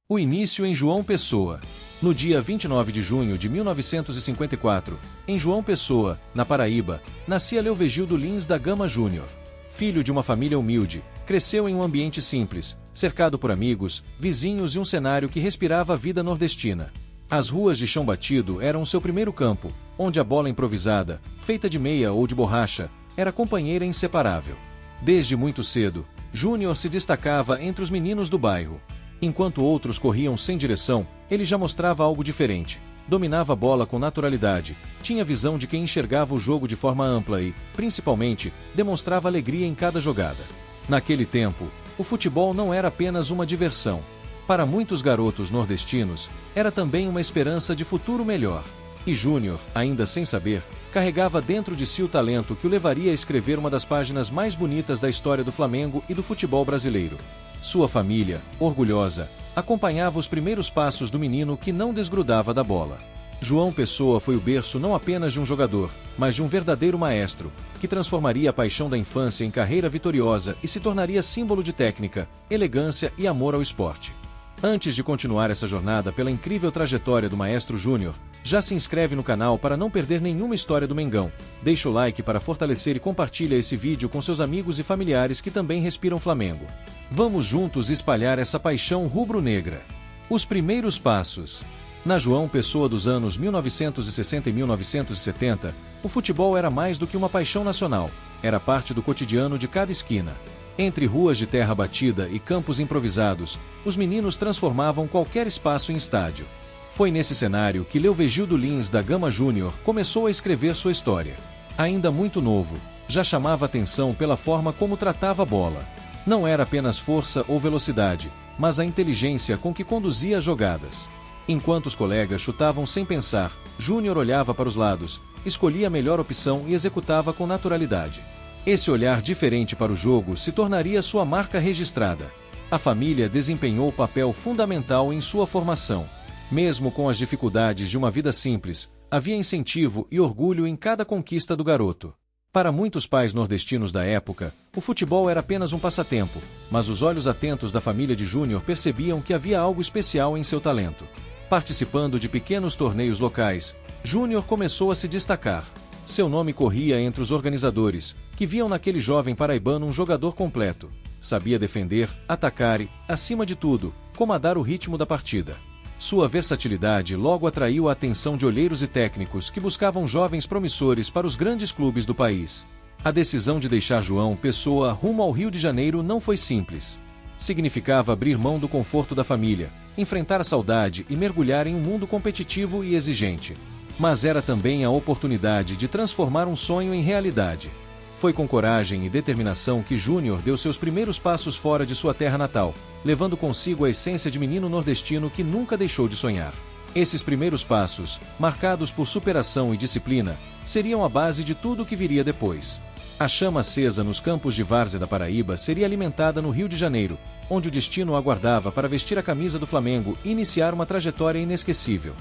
O início em João Pessoa. No dia 29 de junho de 1954, em João Pessoa, na Paraíba, nascia Leovegildo Lins da Gama Júnior. Filho de uma família humilde, cresceu em um ambiente simples, cercado por amigos, vizinhos e um cenário que respirava a vida nordestina. As ruas de chão batido eram seu primeiro campo, onde a bola improvisada, feita de meia ou de borracha, era companheira inseparável. Desde muito cedo, Júnior se destacava entre os meninos do bairro. Enquanto outros corriam sem direção, ele já mostrava algo diferente. Dominava a bola com naturalidade, tinha visão de quem enxergava o jogo de forma ampla e, principalmente, demonstrava alegria em cada jogada. Naquele tempo, o futebol não era apenas uma diversão. Para muitos garotos nordestinos, era também uma esperança de futuro melhor. E Júnior, ainda sem saber, carregava dentro de si o talento que o levaria a escrever uma das páginas mais bonitas da história do Flamengo e do futebol brasileiro. Sua família, orgulhosa, acompanhava os primeiros passos do menino que não desgrudava da bola. João Pessoa foi o berço não apenas de um jogador, mas de um verdadeiro maestro, que transformaria a paixão da infância em carreira vitoriosa e se tornaria símbolo de técnica, elegância e amor ao esporte. Antes de continuar essa jornada pela incrível trajetória do Maestro Júnior, já se inscreve no canal para não perder nenhuma história do Mengão, deixa o like para fortalecer e compartilha esse vídeo com seus amigos e familiares que também respiram Flamengo. Vamos juntos espalhar essa paixão rubro-negra. Os primeiros passos. Na João Pessoa dos anos 1960 e 1970, o futebol era mais do que uma paixão nacional, era parte do cotidiano de cada esquina. Entre ruas de terra batida e campos improvisados, os meninos transformavam qualquer espaço em estádio. Foi nesse cenário que Leovegildo Lins da Gama Júnior começou a escrever sua história. Ainda muito novo, já chamava atenção pela forma como tratava a bola. Não era apenas força ou velocidade, mas a inteligência com que conduzia as jogadas. Enquanto os colegas chutavam sem pensar, Júnior olhava para os lados, escolhia a melhor opção e executava com naturalidade. Esse olhar diferente para o jogo se tornaria sua marca registrada. A família desempenhou papel fundamental em sua formação. Mesmo com as dificuldades de uma vida simples, havia incentivo e orgulho em cada conquista do garoto. Para muitos pais nordestinos da época, o futebol era apenas um passatempo, mas os olhos atentos da família de Júnior percebiam que havia algo especial em seu talento. Participando de pequenos torneios locais, Júnior começou a se destacar. Seu nome corria entre os organizadores, que viam naquele jovem paraibano um jogador completo. Sabia defender, atacar e, acima de tudo, comandar o ritmo da partida. Sua versatilidade logo atraiu a atenção de olheiros e técnicos que buscavam jovens promissores para os grandes clubes do país. A decisão de deixar João Pessoa rumo ao Rio de Janeiro não foi simples. Significava abrir mão do conforto da família, enfrentar a saudade e mergulhar em um mundo competitivo e exigente. Mas era também a oportunidade de transformar um sonho em realidade. Foi com coragem e determinação que Júnior deu seus primeiros passos fora de sua terra natal, levando consigo a essência de menino nordestino que nunca deixou de sonhar. Esses primeiros passos, marcados por superação e disciplina, seriam a base de tudo o que viria depois. A chama acesa nos campos de várzea da Paraíba seria alimentada no Rio de Janeiro, onde o destino o aguardava para vestir a camisa do Flamengo e iniciar uma trajetória inesquecível.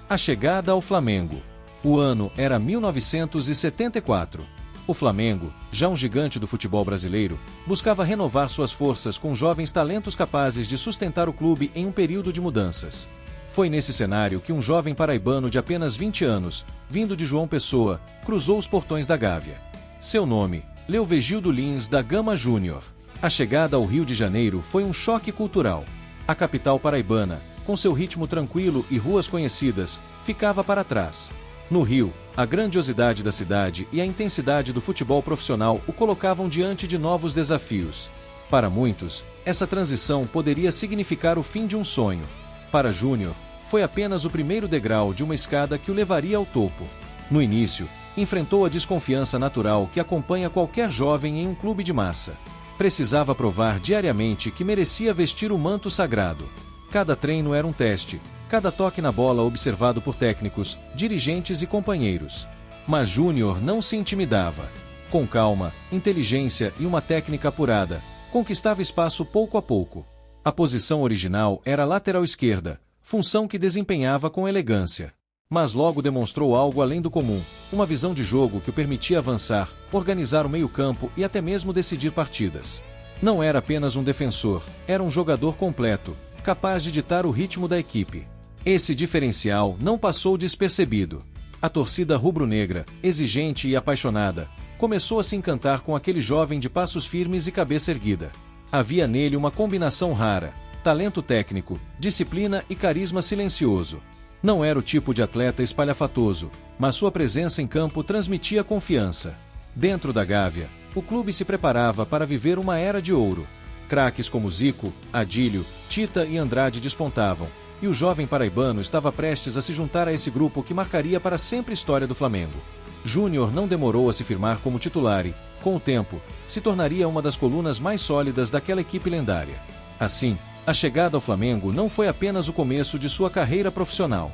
A chegada ao Flamengo. O ano era 1974. O Flamengo, já um gigante do futebol brasileiro, buscava renovar suas forças com jovens talentos capazes de sustentar o clube em um período de mudanças. Foi nesse cenário que um jovem paraibano de apenas 20 anos, vindo de João Pessoa, cruzou os portões da Gávea. Seu nome, Leovegildo Lins da Gama Júnior. A chegada ao Rio de Janeiro foi um choque cultural. A capital paraibana, com seu ritmo tranquilo e ruas conhecidas, ficava para trás. No Rio, a grandiosidade da cidade e a intensidade do futebol profissional o colocavam diante de novos desafios. Para muitos, essa transição poderia significar o fim de um sonho. Para Júnior, foi apenas o primeiro degrau de uma escada que o levaria ao topo. No início, enfrentou a desconfiança natural que acompanha qualquer jovem em um clube de massa. Precisava provar diariamente que merecia vestir o manto sagrado. Cada treino era um teste. Cada toque na bola observado por técnicos, dirigentes e companheiros. Mas Júnior não se intimidava. Com calma, inteligência e uma técnica apurada, conquistava espaço pouco a pouco. A posição original era lateral esquerda, função que desempenhava com elegância. Mas logo demonstrou algo além do comum, uma visão de jogo que o permitia avançar, organizar o meio-campo e até mesmo decidir partidas. Não era apenas um defensor, era um jogador completo, capaz de ditar o ritmo da equipe. Esse diferencial não passou despercebido. A torcida rubro-negra, exigente e apaixonada, começou a se encantar com aquele jovem de passos firmes e cabeça erguida. Havia nele uma combinação rara: talento técnico, disciplina e carisma silencioso. Não era o tipo de atleta espalhafatoso, mas sua presença em campo transmitia confiança. Dentro da Gávea, o clube se preparava para viver uma era de ouro. Craques como Zico, Adílio, Tita e Andrade despontavam, e o jovem paraibano estava prestes a se juntar a esse grupo que marcaria para sempre a história do Flamengo. Júnior não demorou a se firmar como titular e, com o tempo, se tornaria uma das colunas mais sólidas daquela equipe lendária. Assim, a chegada ao Flamengo não foi apenas o começo de sua carreira profissional.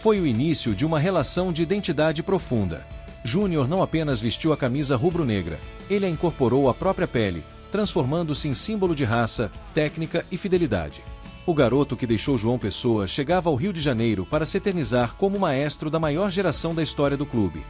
Foi o início de uma relação de identidade profunda. Júnior não apenas vestiu a camisa rubro-negra, ele a incorporou à própria pele, transformando-se em símbolo de raça, técnica e fidelidade. O garoto que deixou João Pessoa chegava ao Rio de Janeiro para se eternizar como o maestro da maior geração da história do clube.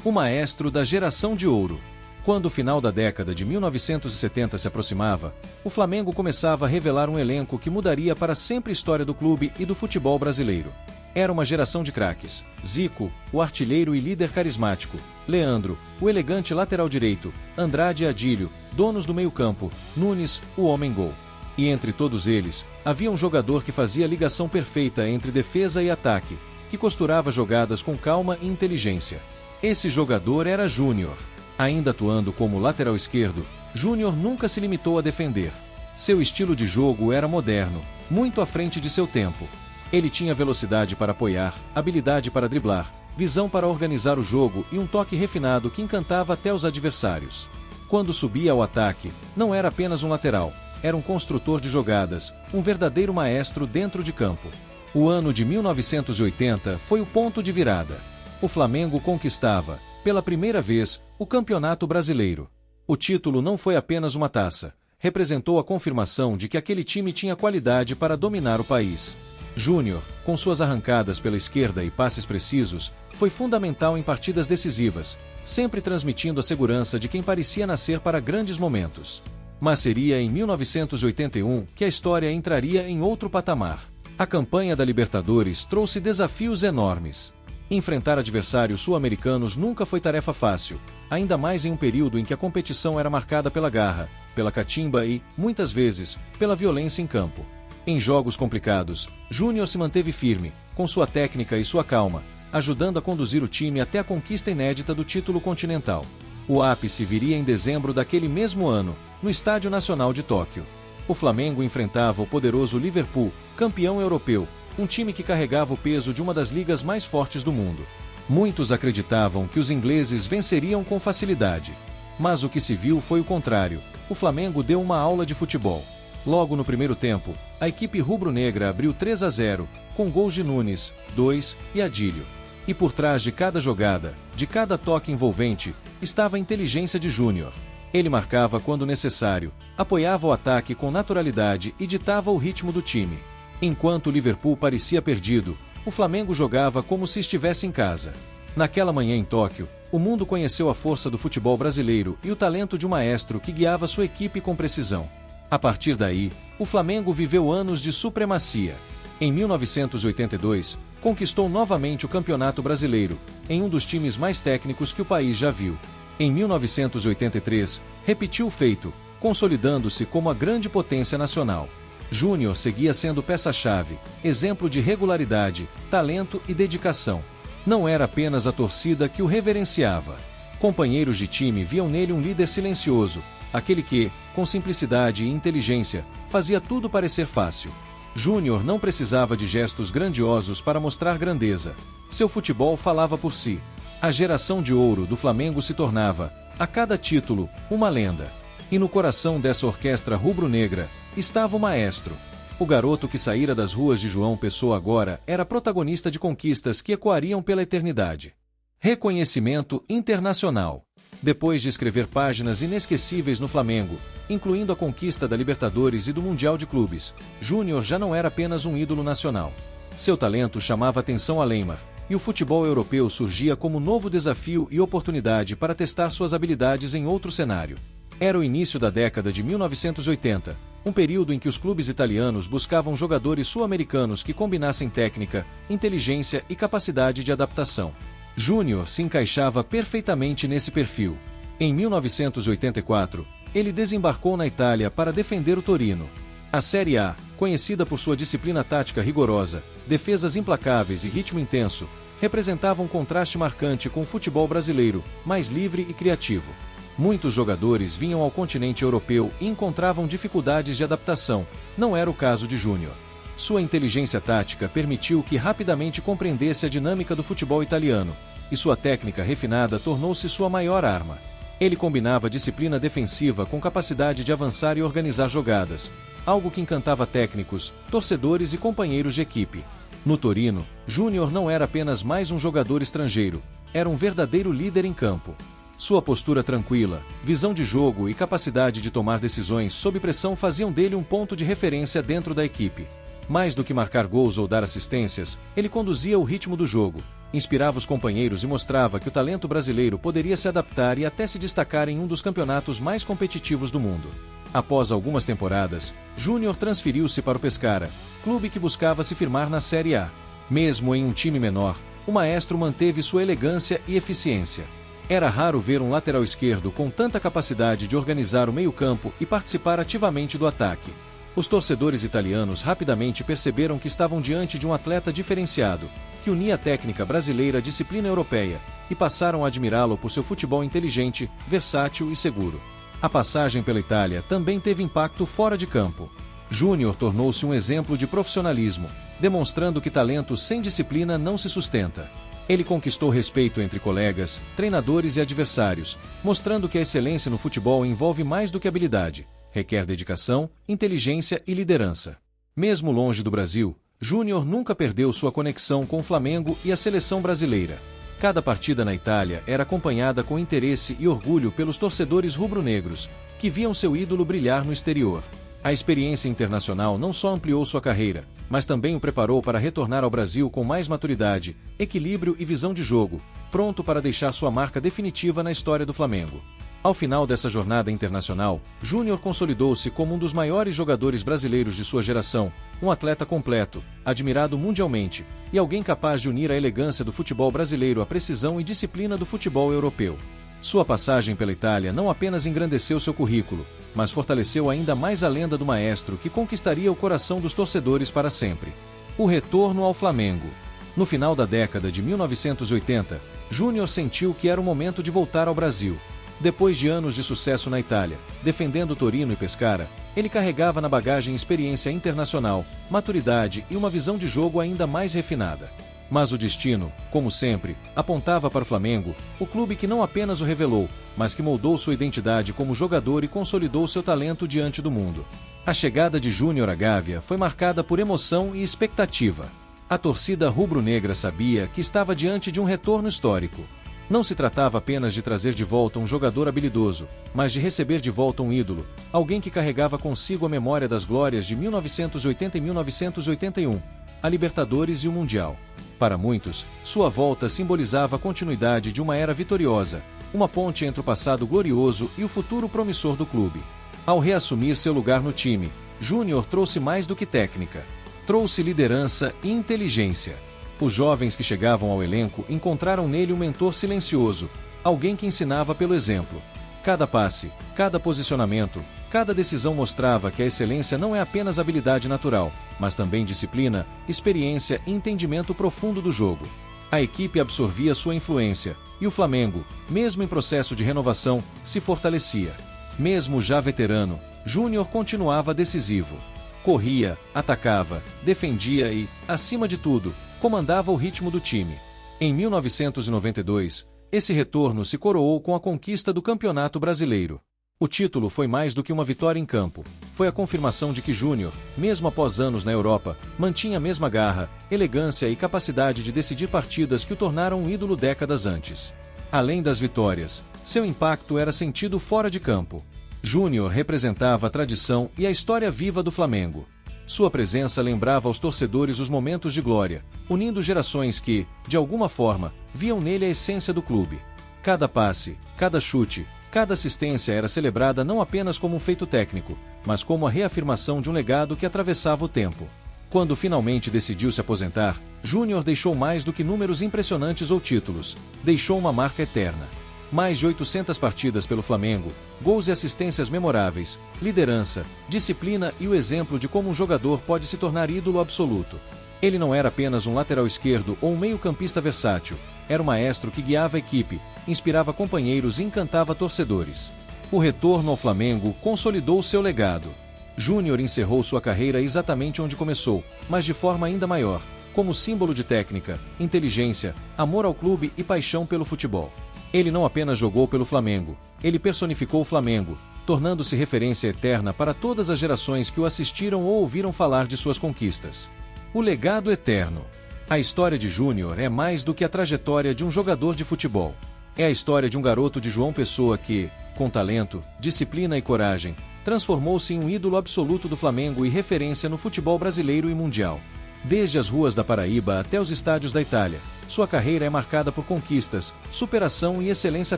O maestro da geração de ouro. Quando o final da década de 1970 se aproximava, o Flamengo começava a revelar um elenco que mudaria para sempre a história do clube e do futebol brasileiro. Era uma geração de craques: Zico, o artilheiro e líder carismático; Leandro, o elegante lateral direito; Andrade e Adílio, donos do meio-campo; Nunes, o homem-gol. E entre todos eles, havia um jogador que fazia a ligação perfeita entre defesa e ataque, que costurava jogadas com calma e inteligência. Esse jogador era Júnior. Ainda atuando como lateral esquerdo, Júnior nunca se limitou a defender. Seu estilo de jogo era moderno, muito à frente de seu tempo. Ele tinha velocidade para apoiar, habilidade para driblar, visão para organizar o jogo e um toque refinado que encantava até os adversários. Quando subia ao ataque, não era apenas um lateral, era um construtor de jogadas, um verdadeiro maestro dentro de campo. O ano de 1980 foi o ponto de virada. O Flamengo conquistava, pela primeira vez, o Campeonato Brasileiro. O título não foi apenas uma taça, representou a confirmação de que aquele time tinha qualidade para dominar o país. Júnior, com suas arrancadas pela esquerda e passes precisos, foi fundamental em partidas decisivas, sempre transmitindo a segurança de quem parecia nascer para grandes momentos. Mas seria em 1981 que a história entraria em outro patamar. A campanha da Libertadores trouxe desafios enormes. Enfrentar adversários sul-americanos nunca foi tarefa fácil, ainda mais em um período em que a competição era marcada pela garra, pela catimba e, muitas vezes, pela violência em campo. Em jogos complicados, Júnior se manteve firme, com sua técnica e sua calma, ajudando a conduzir o time até a conquista inédita do título continental. O ápice viria em dezembro daquele mesmo ano, no Estádio Nacional de Tóquio. O Flamengo enfrentava o poderoso Liverpool, campeão europeu, um time que carregava o peso de uma das ligas mais fortes do mundo. Muitos acreditavam que os ingleses venceriam com facilidade. Mas o que se viu foi o contrário: o Flamengo deu uma aula de futebol. Logo no primeiro tempo, a equipe rubro-negra abriu 3-0, com gols de Nunes, 2, e Adílio. E por trás de cada jogada, de cada toque envolvente, estava a inteligência de Júnior. Ele marcava quando necessário, apoiava o ataque com naturalidade e ditava o ritmo do time. Enquanto o Liverpool parecia perdido, o Flamengo jogava como se estivesse em casa. Naquela manhã em Tóquio, o mundo conheceu a força do futebol brasileiro e o talento de um maestro que guiava sua equipe com precisão. A partir daí, o Flamengo viveu anos de supremacia. Em 1982, conquistou novamente o Campeonato Brasileiro, em um dos times mais técnicos que o país já viu. Em 1983, repetiu o feito, consolidando-se como a grande potência nacional. Júnior seguia sendo peça-chave, exemplo de regularidade, talento e dedicação. Não era apenas a torcida que o reverenciava. Companheiros de time viam nele um líder silencioso, aquele que, com simplicidade e inteligência, fazia tudo parecer fácil. Júnior não precisava de gestos grandiosos para mostrar grandeza. Seu futebol falava por si. A geração de ouro do Flamengo se tornava, a cada título, uma lenda. E no coração dessa orquestra rubro-negra, estava o maestro. O garoto que saíra das ruas de João Pessoa agora era protagonista de conquistas que ecoariam pela eternidade. Reconhecimento internacional. Depois de escrever páginas inesquecíveis no Flamengo, incluindo a conquista da Libertadores e do Mundial de Clubes, Júnior já não era apenas um ídolo nacional. Seu talento chamava atenção além mar, e o futebol europeu surgia como novo desafio e oportunidade para testar suas habilidades em outro cenário. Era o início da década de 1980, um período em que os clubes italianos buscavam jogadores sul-americanos que combinassem técnica, inteligência e capacidade de adaptação. Júnior se encaixava perfeitamente nesse perfil. Em 1984, ele desembarcou na Itália para defender o Torino. A Série A, conhecida por sua disciplina tática rigorosa, defesas implacáveis e ritmo intenso, representava um contraste marcante com o futebol brasileiro, mais livre e criativo. Muitos jogadores vinham ao continente europeu e encontravam dificuldades de adaptação, não era o caso de Júnior. Sua inteligência tática permitiu que rapidamente compreendesse a dinâmica do futebol italiano, e sua técnica refinada tornou-se sua maior arma. Ele combinava disciplina defensiva com capacidade de avançar e organizar jogadas, algo que encantava técnicos, torcedores e companheiros de equipe. No Torino, Júnior não era apenas mais um jogador estrangeiro, era um verdadeiro líder em campo. Sua postura tranquila, visão de jogo e capacidade de tomar decisões sob pressão faziam dele um ponto de referência dentro da equipe. Mais do que marcar gols ou dar assistências, ele conduzia o ritmo do jogo, inspirava os companheiros e mostrava que o talento brasileiro poderia se adaptar e até se destacar em um dos campeonatos mais competitivos do mundo. Após algumas temporadas, Júnior transferiu-se para o Pescara, clube que buscava se firmar na Série A. Mesmo em um time menor, o maestro manteve sua elegância e eficiência. Era raro ver um lateral esquerdo com tanta capacidade de organizar o meio-campo e participar ativamente do ataque. Os torcedores italianos rapidamente perceberam que estavam diante de um atleta diferenciado, que unia a técnica brasileira à disciplina europeia, e passaram a admirá-lo por seu futebol inteligente, versátil e seguro. A passagem pela Itália também teve impacto fora de campo. Júnior tornou-se um exemplo de profissionalismo, demonstrando que talento sem disciplina não se sustenta. Ele conquistou respeito entre colegas, treinadores e adversários, mostrando que a excelência no futebol envolve mais do que habilidade, requer dedicação, inteligência e liderança. Mesmo longe do Brasil, Júnior nunca perdeu sua conexão com o Flamengo e a seleção brasileira. Cada partida na Itália era acompanhada com interesse e orgulho pelos torcedores rubro-negros, que viam seu ídolo brilhar no exterior. A experiência internacional não só ampliou sua carreira, mas também o preparou para retornar ao Brasil com mais maturidade, equilíbrio e visão de jogo, pronto para deixar sua marca definitiva na história do Flamengo. Ao final dessa jornada internacional, Júnior consolidou-se como um dos maiores jogadores brasileiros de sua geração, um atleta completo, admirado mundialmente, e alguém capaz de unir a elegância do futebol brasileiro à precisão e disciplina do futebol europeu. Sua passagem pela Itália não apenas engrandeceu seu currículo, mas fortaleceu ainda mais a lenda do maestro que conquistaria o coração dos torcedores para sempre. O retorno ao Flamengo. No final da década de 1980, Júnior sentiu que era o momento de voltar ao Brasil. Depois de anos de sucesso na Itália, defendendo Torino e Pescara, ele carregava na bagagem experiência internacional, maturidade e uma visão de jogo ainda mais refinada. Mas o destino, como sempre, apontava para o Flamengo, o clube que não apenas o revelou, mas que moldou sua identidade como jogador e consolidou seu talento diante do mundo. A chegada de Júnior à Gávea foi marcada por emoção e expectativa. A torcida rubro-negra sabia que estava diante de um retorno histórico. Não se tratava apenas de trazer de volta um jogador habilidoso, mas de receber de volta um ídolo, alguém que carregava consigo a memória das glórias de 1980 e 1981, a Libertadores e o Mundial. Para muitos, sua volta simbolizava a continuidade de uma era vitoriosa, uma ponte entre o passado glorioso e o futuro promissor do clube. Ao reassumir seu lugar no time, Júnior trouxe mais do que técnica. Trouxe liderança e inteligência. Os jovens que chegavam ao elenco encontraram nele um mentor silencioso, alguém que ensinava pelo exemplo. Cada passe, cada posicionamento, cada decisão mostrava que a excelência não é apenas habilidade natural, mas também disciplina, experiência e entendimento profundo do jogo. A equipe absorvia sua influência, e o Flamengo, mesmo em processo de renovação, se fortalecia. Mesmo já veterano, Júnior continuava decisivo. Corria, atacava, defendia e, acima de tudo, comandava o ritmo do time. Em 1992, esse retorno se coroou com a conquista do Campeonato Brasileiro. O título foi mais do que uma vitória em campo. Foi a confirmação de que Júnior, mesmo após anos na Europa, mantinha a mesma garra, elegância e capacidade de decidir partidas que o tornaram um ídolo décadas antes. Além das vitórias, seu impacto era sentido fora de campo. Júnior representava a tradição e a história viva do Flamengo. Sua presença lembrava aos torcedores os momentos de glória, unindo gerações que, de alguma forma, viam nele a essência do clube. Cada passe, cada chute, Cada assistência era celebrada não apenas como um feito técnico, mas como a reafirmação de um legado que atravessava o tempo. Quando finalmente decidiu se aposentar, Júnior deixou mais do que números impressionantes ou títulos, deixou uma marca eterna. Mais de 800 partidas pelo Flamengo, gols e assistências memoráveis, liderança, disciplina e o exemplo de como um jogador pode se tornar ídolo absoluto. Ele não era apenas um lateral esquerdo ou um meio-campista versátil, era um maestro que guiava a equipe, inspirava companheiros e encantava torcedores. O retorno ao Flamengo consolidou seu legado. Júnior encerrou sua carreira exatamente onde começou, mas de forma ainda maior, como símbolo de técnica, inteligência, amor ao clube e paixão pelo futebol. Ele não apenas jogou pelo Flamengo, ele personificou o Flamengo, tornando-se referência eterna para todas as gerações que o assistiram ou ouviram falar de suas conquistas. O legado eterno. A história de Júnior é mais do que a trajetória de um jogador de futebol. É a história de um garoto de João Pessoa que, com talento, disciplina e coragem, transformou-se em um ídolo absoluto do Flamengo e referência no futebol brasileiro e mundial. Desde as ruas da Paraíba até os estádios da Itália, sua carreira é marcada por conquistas, superação e excelência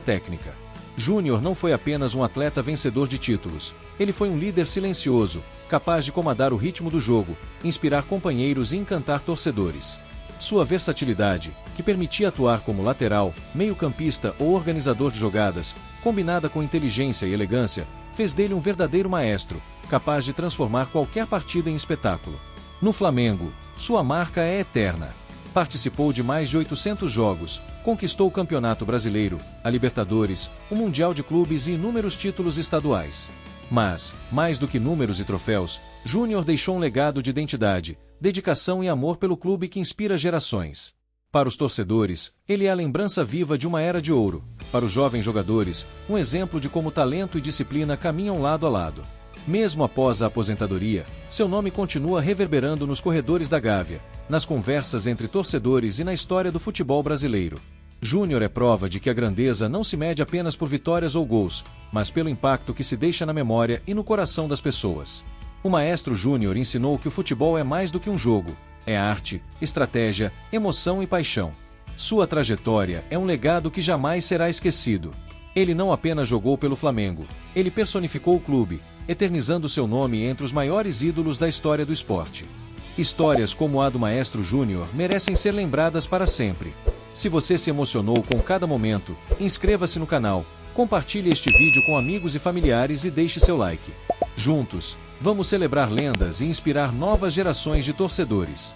técnica. Júnior não foi apenas um atleta vencedor de títulos, ele foi um líder silencioso, capaz de comandar o ritmo do jogo, inspirar companheiros e encantar torcedores. Sua versatilidade, que permitia atuar como lateral, meio-campista ou organizador de jogadas, combinada com inteligência e elegância, fez dele um verdadeiro maestro, capaz de transformar qualquer partida em espetáculo. No Flamengo, sua marca é eterna. Participou de mais de 800 jogos, conquistou o Campeonato Brasileiro, a Libertadores, o Mundial de Clubes e inúmeros títulos estaduais. Mas, mais do que números e troféus, Júnior deixou um legado de identidade, dedicação e amor pelo clube que inspira gerações. Para os torcedores, ele é a lembrança viva de uma era de ouro. Para os jovens jogadores, um exemplo de como talento e disciplina caminham lado a lado. Mesmo após a aposentadoria, seu nome continua reverberando nos corredores da Gávea, nas conversas entre torcedores e na história do futebol brasileiro. Júnior é prova de que a grandeza não se mede apenas por vitórias ou gols, mas pelo impacto que se deixa na memória e no coração das pessoas. O maestro Júnior ensinou que o futebol é mais do que um jogo, é arte, estratégia, emoção e paixão. Sua trajetória é um legado que jamais será esquecido. Ele não apenas jogou pelo Flamengo, ele personificou o clube, eternizando seu nome entre os maiores ídolos da história do esporte. Histórias como a do maestro Júnior merecem ser lembradas para sempre. Se você se emocionou com cada momento, inscreva-se no canal, compartilhe este vídeo com amigos e familiares e deixe seu like. Juntos, vamos celebrar lendas e inspirar novas gerações de torcedores.